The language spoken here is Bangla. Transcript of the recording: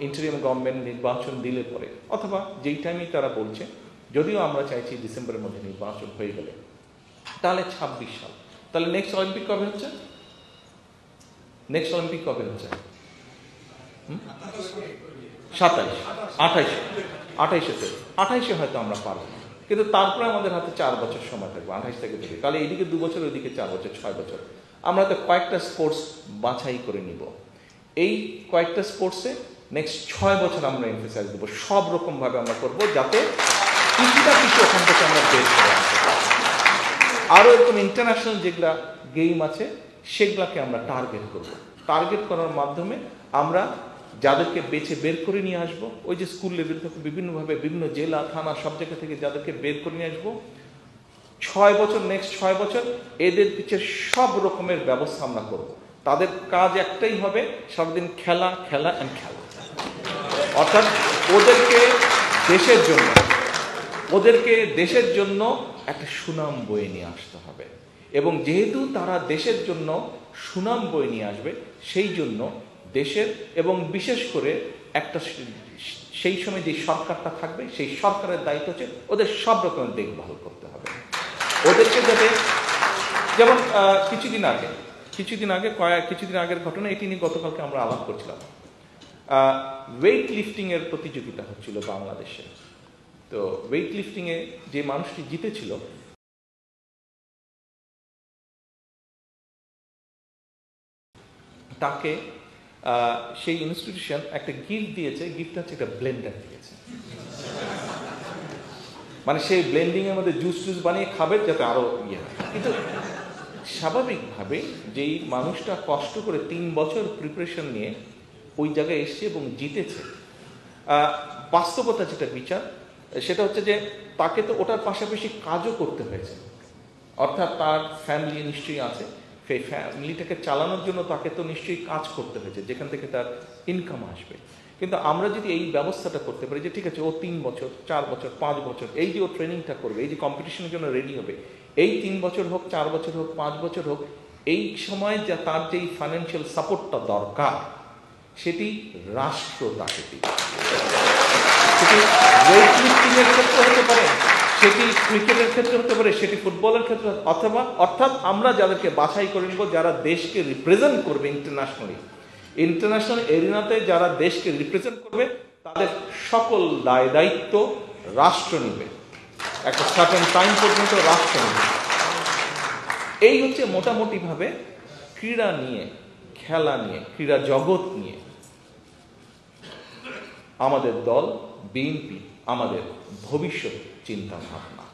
ইন্টারিম গভর্নমেন্ট নির্বাচন দিলে পরে, অথবা যেই টাইমেই তারা বলছে, যদিও আমরা চাইছি ডিসেম্বরের মধ্যে নির্বাচন হয়ে গেলে, তাহলে 26 সাল। তাহলে নেক্সট অলিম্পিক কবে হচ্ছে? নেক্সট অলিম্পিক কবে হচ্ছে? 27, 28 হয়তো আমরা পারবো না, কিন্তু তারপরে আমাদের হাতে 4 বছর সময় থাকবে, 28 থেকে থেকে। তাহলে এইদিকে 2 বছর, ওইদিকে 4 বছর, 6 বছর। আমরা তো কয়েকটা স্পোর্টস বাছাই করে নিব। এই কয়েকটা স্পোর্টসে নেক্সট 6 বছর আমরা এমফেসাইজ দেবো, সব রকমভাবে আমরা করবো, যাতে কিছুটা কিছু ওখান থেকে আমরা বের করে আসতে পারি। আরও এরকম ইন্টারন্যাশনাল যেগুলা গেম আছে সেগুলাকে আমরা টার্গেট করব। টার্গেট করার মাধ্যমে আমরা যাদেরকে বেছে বের করে নিয়ে আসবো, ওই যে স্কুল লেভেল থেকে বিভিন্নভাবে বিভিন্ন জেলা থানা সব জায়গা থেকে যাদেরকে বের করে নিয়ে আসবো, 6 বছর, নেক্সট 6 বছর এদের পিছিয়ে সব রকমের ব্যবস্থা আমরা করব। তাদের কাজ একটাই হবে, সারাদিন খেলা খেলা অ্যান্ড খেলা। অর্থাৎ ওদেরকে দেশের জন্য একটা সুনাম বয়ে নিয়ে আসতে হবে, এবং যেহেতু তারা দেশের জন্য সুনাম বয়ে নিয়ে আসবে, সেই জন্য দেশের এবং বিশেষ করে একটা সেই সময় যে সরকারটা থাকবে, সেই সরকারের দায়িত্ব হচ্ছে ওদের সব রকমের দেখভাল করতে হবে। ওদেরকে যাতে, যেমন কিছুদিন আগের ঘটনা, এটি নিয়ে গতকালকে আমরা আলাপ করছিলাম। ওয়েট লিফটিং এর প্রতিযোগিতা হচ্ছিল বাংলাদেশে। তো ওয়েট লিফটিং এ যে মানুষটি জিতেছিল, তাকে সেই ইনস্টিটিউশন একটা গিফট দিয়েছে। গিফটটা হচ্ছে একটা ব্লেন্ডার দিয়েছে, মানে সেই ব্লেন্ডিং এর মধ্যে জুস বানিয়ে খাবে যাতে আরো ইয়ে হয়। কিন্তু স্বাভাবিকভাবে যেই মানুষটা কষ্ট করে 3 বছর প্রিপারেশন নিয়ে ওই জায়গায় এসছে এবং জিতেছে, বাস্তবতা যেটা বিচার সেটা হচ্ছে যে তাকে তো ওটার পাশাপাশি কাজও করতে হয়েছে। অর্থাৎ তার ফ্যামিলি নিশ্চয়ই আছে, সেই ফ্যামিলিটাকে চালানোর জন্য তাকে তো নিশ্চয়ই কাজ করতে হয়েছে, যেখান থেকে তার ইনকাম আসবে। কিন্তু আমরা যদি এই ব্যবস্থাটা করতে পারি যে ঠিক আছে, ও 3 বছর, 4 বছর, 5 বছর এই যে ও ট্রেনিংটা করবে, এই যে কম্পিটিশনের জন্য রেডি হবে, এই 3 বছর হোক, 4 বছর হোক, 5 বছর হোক, এই সময় যা তার যেই ফাইন্যান্সিয়াল সাপোর্টটা দরকার সেটি রাষ্ট্র তাকে দিবে। সেটি ওয়েট লিফটিং এর ক্ষেত্রে হতে পারে, সেটি ক্রিকেটের ক্ষেত্রে হতে পারে, সেটি ফুটবলের ক্ষেত্রে, অর্থাৎ আমরা যাদেরকে বাছাই করে নেব যারা দেশকে রিপ্রেজেন্ট করবে ইন্টারন্যাশনাল এরিনাতে, যারা দেশকে রিপ্রেজেন্ট করবে, তাদের সকল দায় দায়িত্ব রাষ্ট্র নেবে, একটা সার্টেন টাইম পর্যন্ত রাষ্ট্র নেবে। এই হচ্ছে মোটামুটিভাবে ক্রীড়া নিয়ে, খেলা নিয়ে, ক্রীড়া জগৎ নিয়ে আমাদের দল বিএনপি আমাদের ভবিষ্যৎ চিন্তা ভাবনা।